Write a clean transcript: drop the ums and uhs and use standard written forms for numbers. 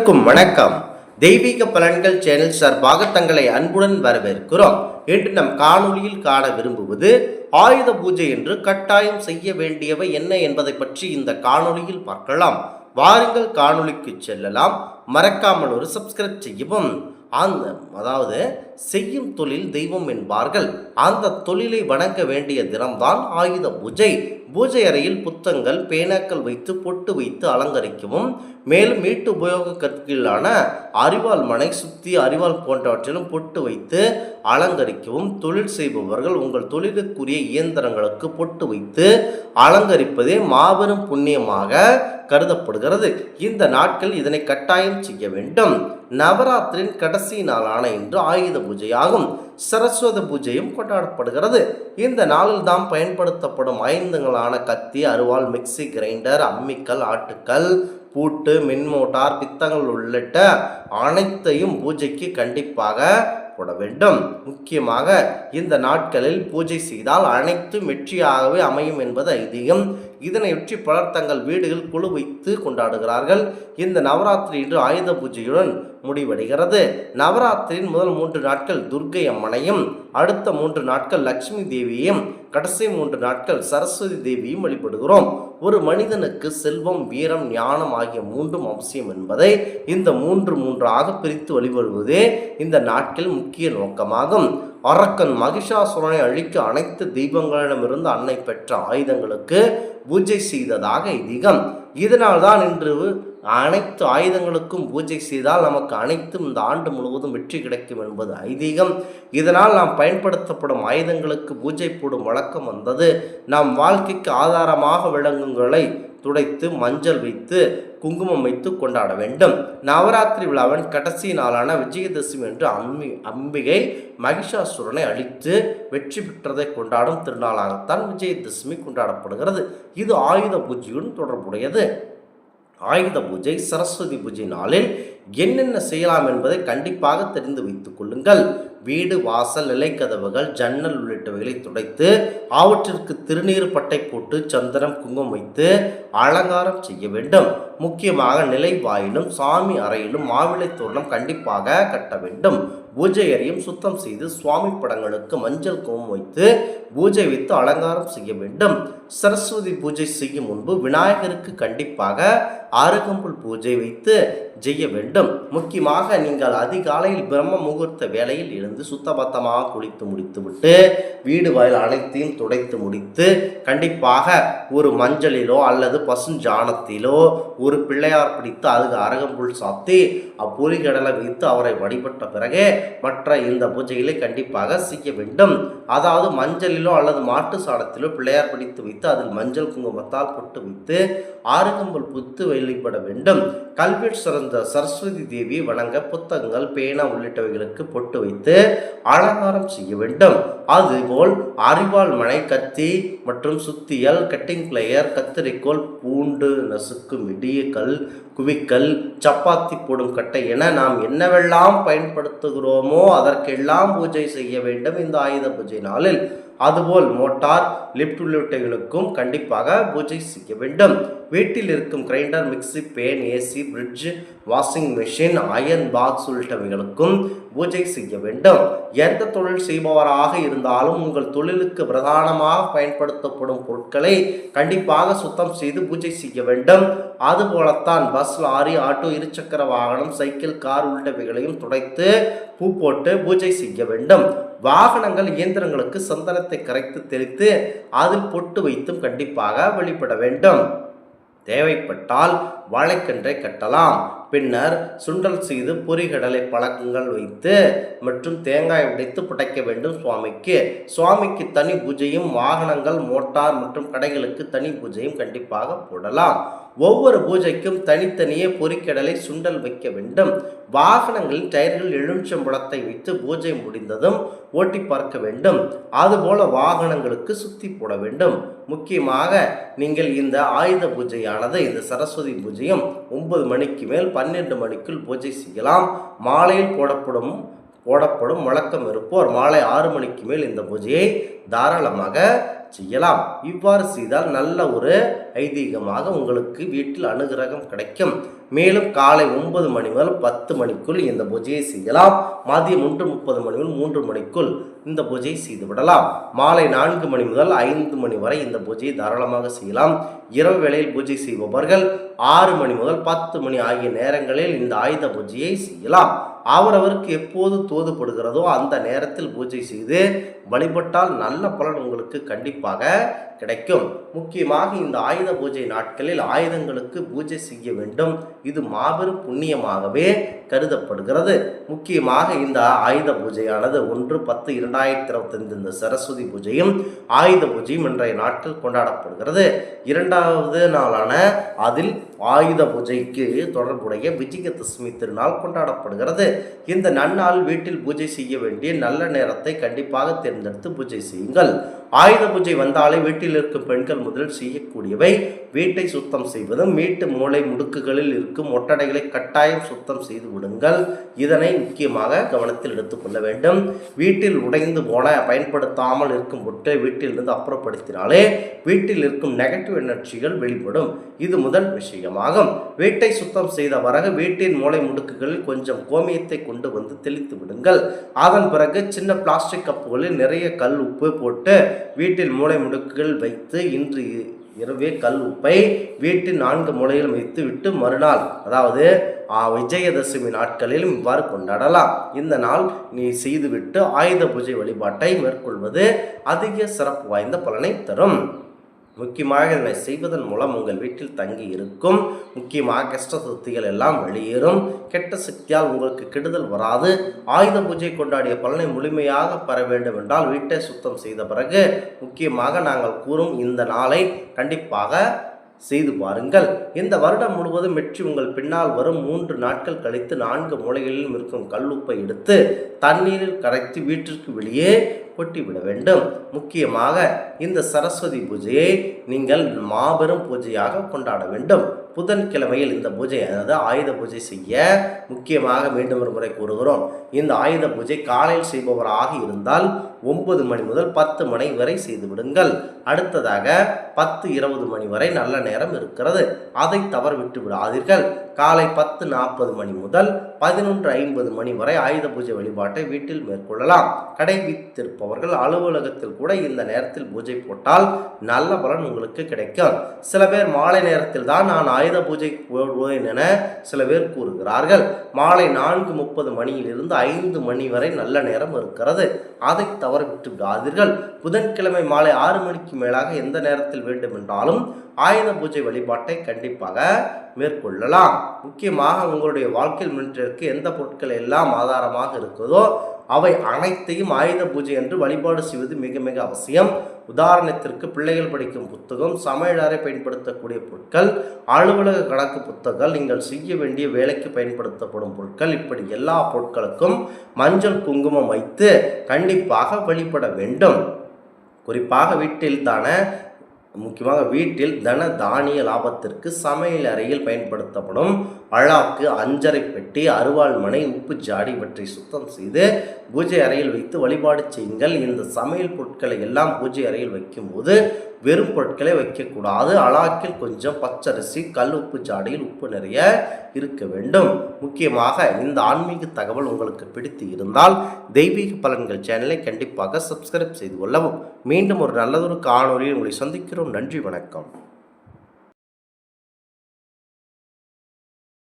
அனைவருக்கும் வணக்கம். தெய்வீக பலன்கள் சேனல் சார்பாக தங்களை அன்புடன் வரவேற்கிறோம். இன்று நம் காணொளியில் காண விரும்புவது ஆயுத பூஜை என்று கட்டாயம் செய்ய வேண்டியவை என்ன என்பதை பற்றி இந்த காணொளியில் பார்க்கலாம். வாருங்கள் காணொளிக்கு செல்லலாம். மறக்காமல் ஒரு சப்ஸ்கிரைப் செய்யவும். அதாவது செய்யும் தொழில் தெய்வம் என்பார்கள். அந்த தொழிலை வணங்க வேண்டிய தினம்தான் ஆயுத பூஜை. பூஜை அறையில் புத்தகங்கள் பேனாக்கள் வைத்து பொட்டு வைத்து அலங்கரிக்கவும், மேலும் வீட்டு உபயோக கற்களான அரிவாள் மனை சுத்தி அரிவாள் போன்றவற்றிலும் பொட்டு வைத்து அலங்கரிக்கவும், தொழில் செய்பவர்கள் உங்கள் தொழிலுக்குரிய இயந்திரங்களுக்கு பொட்டு வைத்து அலங்கரிப்பதே மாபெரும் புண்ணியமாக கருதப்படுகிறது. இந்த நாட்கள் இதனை கட்டாயம் செய்ய வேண்டும். நவராத்திரியின் கடைசி நாளான இன்று ஆயுத பூஜையாகும். சரஸ்வதி பூஜையும் கொண்டாடப்படுகிறது. இந்த நாளில் தான் பயன்படுத்தப்படும் ஆயுதங்களான கத்தி, அருவாள், மிக்சி, கிரைண்டர், அம்மிக்கல், ஆட்டுக்கல், பூட்டு, மின்மோட்டார், பித்தங்கள் உள்ளிட்ட அனைத்தையும் பூஜைக்கு கண்டிப்பாக போட வேண்டும். முக்கியமாக இந்த நாட்களில் பூஜை செய்தால் அனைத்தும் வெற்றியாகவே அமையும் என்பது ஐதீகம். இதனையொற்றி பலர் தங்கள் வீடுகள் குழு வைத்து கொண்டாடுகிறார்கள். இந்த நவராத்திரி இன்று ஆயுத பூஜையுடன் முடிவடைகிறது. நவராத்திரியின் முதல் 3 நாட்கள் துர்க்கை அம்மனையும், அடுத்த 3 நாட்கள் லட்சுமி தேவியையும், கடைசி 3 நாட்கள் சரஸ்வதி தேவியும் வழிபடுகிறோம். ஒரு மனிதனுக்கு செல்வம், வீரம், ஞானம் ஆகிய 3 அவசியம் என்பதை இந்த 3 பிரித்து வழிபடுவதே இந்த நாட்கள் முக்கிய நோக்கமாகும். அரக்கன் மகிஷாசுரனை அழிக்க அனைத்து தெய்வங்களிடமிருந்து அன்னை பெற்ற ஆயுதங்களுக்கு பூஜை செய்ததாக ஐதீகம். இதனால் தான் இன்று அனைத்து ஆயுதங்களுக்கும் பூஜை செய்தால் நமக்கு அனைத்தும் இந்த ஆண்டு முழுவதும் வெற்றி கிடைக்கும் என்பது ஐதீகம். இதனால் நாம் பயன்படுத்தப்படும் ஆயுதங்களுக்கு பூஜை போடும் வழக்கம் வந்தது. நாம் வாழ்க்கைக்கு ஆதாரமாக விளங்குங்களை துடைத்து மஞ்சள் வைத்து குங்குமம் வைத்து கொண்டாட வேண்டும். நவராத்திரி விழாவின் கடைசி நாளான விஜயதசமி என்று அம்பிகை மகிஷாசுரனை அழித்து வெற்றி பெற்றதை கொண்டாடும் திருநாளாகத்தான் விஜயதசமி கொண்டாடப்படுகிறது. இது ஆயுத பூஜையுடன் தொடர்புடையது. ஆயுத பூஜை, சரஸ்வதி பூஜை நாளில் என்னென்ன செய்யலாம் என்பதை கண்டிப்பாக தெரிந்து வைத்துக் கொள்ளுங்கள். வீடு, வாசல், நிலைக்கதவுகள், ஜன்னல் உள்ளிட்டவைகளை துடைத்து அவற்றிற்கு திருநீர் பட்டை போட்டு சந்தனம், குங்குமம் வைத்து அலங்காரம் செய்ய வேண்டும். முக்கியமாக நிலை வாயிலும் சாமி அறையிலும் மாவிளை தோரணம் கண்டிப்பாக கட்ட வேண்டும். பூஜை அறையும் சுத்தம் செய்து சுவாமி படங்களுக்கு மஞ்சள் குங்குமம் வைத்து பூஜை வைத்து அலங்காரம் செய்ய வேண்டும். சரஸ்வதி பூஜை செய்யும் முன்பு விநாயகருக்கு கண்டிப்பாக அருகம்புல் பூஜை வைத்து செய்ய வேண்டும். முக்கியமாக நீங்கள் அதிகாலையில் பிரம்ம முகூர்த்த வேளையில் இருந்து சுத்தபத்தமாக குளித்து முடித்துவிட்டு வீடு வாயில் அனைத்தையும் துடைத்து முடித்து கண்டிப்பாக ஒரு மஞ்சளிலோ அல்லது பசுஞ்சாணத்திலோ ஒரு பிள்ளையார் பிடித்து அதுக்கு அருகம்புல் சாத்தி அப்பொறிகடலை வைத்து அவரை வழிபட்ட பிறகே மற்ற இந்த பூஜைகளை கண்டிப்பாக செய்ய வேண்டும். அதாவது மஞ்சளிலோ அல்லது மாட்டு சாணத்திலோ பிள்ளையார் பிடித்து வைத்து அதில் மஞ்சள் குங்குமத்தால் பொட்டு வைத்து அருகம்புல் புத்து வழிபட வேண்டும். கல்வியில் சிறந்த சரஸ்வதி தேவி வணங்க புத்தகங்கள், பேனா உள்ளிட்டவைகளுக்கு பொட்டு வைத்து அலங்காரம் செய்ய வேண்டும். அதுபோல் அரிவாள் மனை, கத்தி மற்றும் சுத்தியல், கட்டிங் பிளேயர், கத்திரிக்கோள், பூண்டு நசுக்கும் இடியக்கல், குவிக்கல், சப்பாத்தி போடும் கட்டை என நாம் என்னவெல்லாம் பயன்படுத்துகிறோமோ அதற்கெல்லாம் பூஜை செய்ய வேண்டும் இந்த ஆயுத பூஜை நாளில். அதுபோல் மோட்டார், லிப்ட் உள்ளிட்டவைகளுக்கும் கண்டிப்பாக பூஜை செய்ய வேண்டும். வீட்டில் இருக்கும் grinder, mixie, fan, AC, fridge, washing machine, iron box உள்ளிட்டவைகளுக்கும் பூஜை செய்ய வேண்டும். எந்த தொழில் செய்பவராக இருந்தாலும் உங்கள் தொழிலுக்கு பிரதானமாக பயன்படுத்தப்படும் பொருட்களை கண்டிப்பாக சுத்தம் செய்து பூஜை செய்ய வேண்டும். அதுபோலத்தான் பஸ், லாரி, ஆட்டோ, இருசக்கர வாகனம், சைக்கிள், கார் உள்ளிட்டவைகளையும் துடைத்து பூ போட்டு பூஜை செய்ய வேண்டும். வாகனங்கள், இயந்திரங்களுக்கு சந்தனத்தை கரைத்து தெளித்து அதில் பொட்டு வைத்தும் கண்டிப்பாக வழிபட வேண்டும். தேவைப்பட்டால் வாழைக்கன்றை கட்டலாம். பின்னர் சுண்டல் செய்து பொறிகடலை பழக்கங்கள் வைத்து மற்றும் தேங்காய் உடைத்து படைக்க வேண்டும். சுவாமிக்கு தனி பூஜையும், வாகனங்கள், மோட்டார் மற்றும் கடைகளுக்கு தனி பூஜையும் கண்டிப்பாக போடலாம். ஒவ்வொரு பூஜைக்கும் தனித்தனியே பொறிக்கடலை, சுண்டல் வைக்க வேண்டும். வாகனங்களின் டயர்கள் எலுமிச்சம்பழத்தை வைத்து பூஜை முடிந்ததும் ஓட்டி பார்க்க வேண்டும். அதுபோல வாகனங்களுக்கு சுத்தி போட வேண்டும். முக்கியமாக நீங்கள் இந்த ஆயுத பூஜையானது இந்த சரஸ்வதி பூஜையும் 9 மணிக்கு மேல் 12 மணிக்குள் பூஜை செய்யலாம். மாலையில் போடப்படும் போடப்படும். வழக்கம் இருப்போர் மாலை 6 மணிக்கு மேல் இந்த பூஜையை தாராளமாக செய்யலாம். இவ்வாறு செய்தால் நல்ல ஒரு ஐதீகமாக உங்களுக்கு வீட்டில் அனுகிரகம் கிடைக்கும். மேலும் காலை 9 மணி முதல் 10 மணிக்குள் இந்த பூஜையை செய்யலாம். மதியம் 1:30 மணி முதல் 3 மணிக்குள் இந்த பூஜையை செய்து விடலாம். மாலை 4 மணி முதல் 5 மணி வரை இந்த பூஜையை தாராளமாக செய்யலாம். இரவு வேளையில் பூஜை செய்பவர்கள் 6 மணி முதல் 10 மணி ஆகிய நேரங்களில் இந்த ஆயுத பூஜையை செய்யலாம். அவரவருக்கு எப்போது தோதுபடுகிறதோ அந்த நேரத்தில் பூஜை செய்து வழிபட்டால் நல்ல பலன் உங்களுக்கு கண்டிப்பாக கிடைக்கும். முக்கியமாக இந்த ஆயுத பூஜை நாட்களில் ஆயுதங்களுக்கு பூஜை செய்ய வேண்டும். இது மாபெரும் புண்ணியமாகவே கருதப்படுகிறது. முக்கியமாக இந்த ஆயுத பூஜையானது 1/10/2025 இந்த சரஸ்வதி பூஜையும் ஆயுத பூஜையும் இன்றைய நாட்கள் கொண்டாடப்படுகிறது. இரண்டாவது நாளான அதில் ஆயுத பூஜைக்கு தொடர்புடைய விஜயதசமி திருநாள் கொண்டாடப்படுகிறது. இந்த நன்னாள் வீட்டில் பூஜை செய்ய வேண்டிய நல்ல நேரத்தை கண்டிப்பாக தேர்ந்தெடுத்து பூஜை செய்யுங்கள். ஆயுத பூஜை வந்தாலே வீட்டில் இருக்கும் பெண்கள் முதலில் செய்யக்கூடியவை வீட்டை சுத்தம் செய்வதும் வீட்டு மூளை முடுக்குகளில் இருக்கும் ஒட்டடைகளை கட்டாயம் சுத்தம் செய்து விடுங்கள். இதனை முக்கியமாக கவனத்தில் எடுத்துக்கொள்ள வேண்டும். வீட்டில் உடைந்து போன பயன்படுத்தாமல் இருக்கும் பொருட்களை வீட்டிலிருந்து அப்புறப்படுத்தினாலே வீட்டில் இருக்கும் நெகட்டிவ் எனர்ஜிகள் வெளிப்படும். இது முதல் விஷயமாகும். வீட்டை சுத்தம் செய்த பிறகு வீட்டின் மூளை முடுக்குகளில் கொஞ்சம் கோமியத்தை கொண்டு வந்து தெளித்து விடுங்கள். அதன் பிறகு சின்ன பிளாஸ்டிக் கப்புகளில் நிறைய கல் உப்பு போட்டு வீட்டில் மூளை முடுக்குகள் வைத்து இன்று இரவே கல் உப்பை வீட்டின் 4 மூலையில் வைத்து விட்டு மறுநாள் அதாவது விஜயதசமி நாட்களிலும் இவ்வாறு கொண்டாடலாம். இந்த நாள் நீ செய்துவிட்டு ஆயுத பூஜை வழிபாட்டை மேற்கொள்வது அதிக சிறப்பு வாய்ந்த பலனை தரும். முக்கியமாக இதனை செய்வதன் மூலம் உங்கள் வீட்டில் தங்கி இருக்கும் முக்கியமாக கஷ்ட சக்திகள் எல்லாம் வெளியேறும். கெட்ட சக்தியால் உங்களுக்கு கெடுதல் வராது. ஆயுத பூஜை கொண்டாடிய பலனை முழுமையாக பெற வேண்டும் என்றால் வீட்டை சுத்தம் செய்த பிறகு முக்கியமாக நாங்கள் கூறும் இந்த நாளை கண்டிப்பாக செய்து பாருங்கள். இந்த வருடம் முழுவதும் வெற்றி உங்கள் பின்னால் வரும் 3 நாட்கள் கழித்து 4 மூலைகளிலும் இருக்கும் கல்லுப்பை எடுத்து தண்ணீரில் கரைத்து வீட்டிற்கு வெளியே கொட்டிவிட வேண்டும். முக்கியமாக இந்த சரஸ்வதி பூஜையை நீங்கள் மாபெரும் பூஜையாக கொண்டாட வேண்டும். புதன்கிழமையில் இந்த பூஜை அதாவது ஆயுத பூஜை செய்ய முக்கியமாக மீண்டும் ஒரு முறை கூறுகிறோம். இந்த ஆயுத பூஜை காலையில் செய்பவராக இருந்தால் 9 மணி முதல் 10 மணி வரை செய்து விடுங்கள். அடுத்ததாக 10:20 மணி வரை நல்ல நேரம் இருக்கிறது. அதை தவற விட்டு விடாதீர்கள். காலை 10:40 மணி முதல் 11:50 மணி வரை ஆயுத பூஜை வழிபாட்டை வீட்டில் மேற்கொள்ளலாம். கடைபிடித்திருப்பவர்கள் அலுவலகத்தில் கூட இந்த நேரத்தில் பூஜை போட்டால் நல்ல பலன் உங்களுக்கு கிடைக்கும். சில பேர் மாலை நேரத்தில் தான் நான் ஆயுத பூஜை போடுவேன் என சில பேர் கூறுகிறார்கள். மாலை 4:30 மணியிலிருந்து 5 மணி வரை நல்ல நேரம் இருக்கிறது. அதை தவற விட்டு விடாதீர்கள். புதன்கிழமை மாலை 6 மணிக்கு மேலாக எந்த நேரத்தில் வேண்டுமென்றாலும் ஆயுத பூஜை வழிபாட்டை கண்டிப்பாக மேற்கொள்ளலாம். முக்கியமாக உங்களுடைய வாழ்க்கையில் முன்னேற்றத்திற்கு எந்த பொருட்கள் எல்லாம் ஆதாரமாக இருக்குதோ அவை அனைத்தையும் ஆயுத பூஜை என்று வழிபாடு செய்வது மிக மிக அவசியம். உதாரணத்திற்கு பிள்ளைகள் படிக்கும் புத்தகம், சமையலறை பயன்படுத்தக்கூடிய பொருட்கள், அலுவலக கணக்கு புத்தகங்கள், நீங்கள் செய்ய வேண்டிய வேலைக்கு பயன்படுத்தப்படும் பொருட்கள், இப்படி எல்லா பொருட்களுக்கும் மஞ்சள் குங்குமம் வைத்து கண்டிப்பாக வழிபட வேண்டும். குறிப்பாக வீட்டில் தன தானிய லாபத்திற்கு சமையல் அறையில் பயன்படுத்தப்படும் அழாக்கு, அஞ்சரை பெட்டி, அருவாள் மனை, உப்பு ஜாடி இவற்றை சுத்தம் செய்து பூஜை அறையில் வைத்து வழிபாடு செய்யுங்கள். இந்த சமையல் பொருட்களை எல்லாம் பூஜை அறையில் வைக்கும்போது வெறும் பொருட்களை வைக்கக்கூடாது. அழாக்கில் கொஞ்சம் பச்சரிசி, கல் உப்பு ஜாடியில் உப்பு நிறைய இருக்க வேண்டும். முக்கியமாக இந்த ஆன்மீக தகவல் உங்களுக்கு பிடித்து இருந்தால் தெய்வீக பலன்கள் சேனலை கண்டிப்பாக சப்ஸ்கிரைப் செய்து கொள்ளவும். மீண்டும் ஒரு நல்லதொரு காணொலியில் உங்களை சந்திக்கிறோம். நன்றி, வணக்கம்.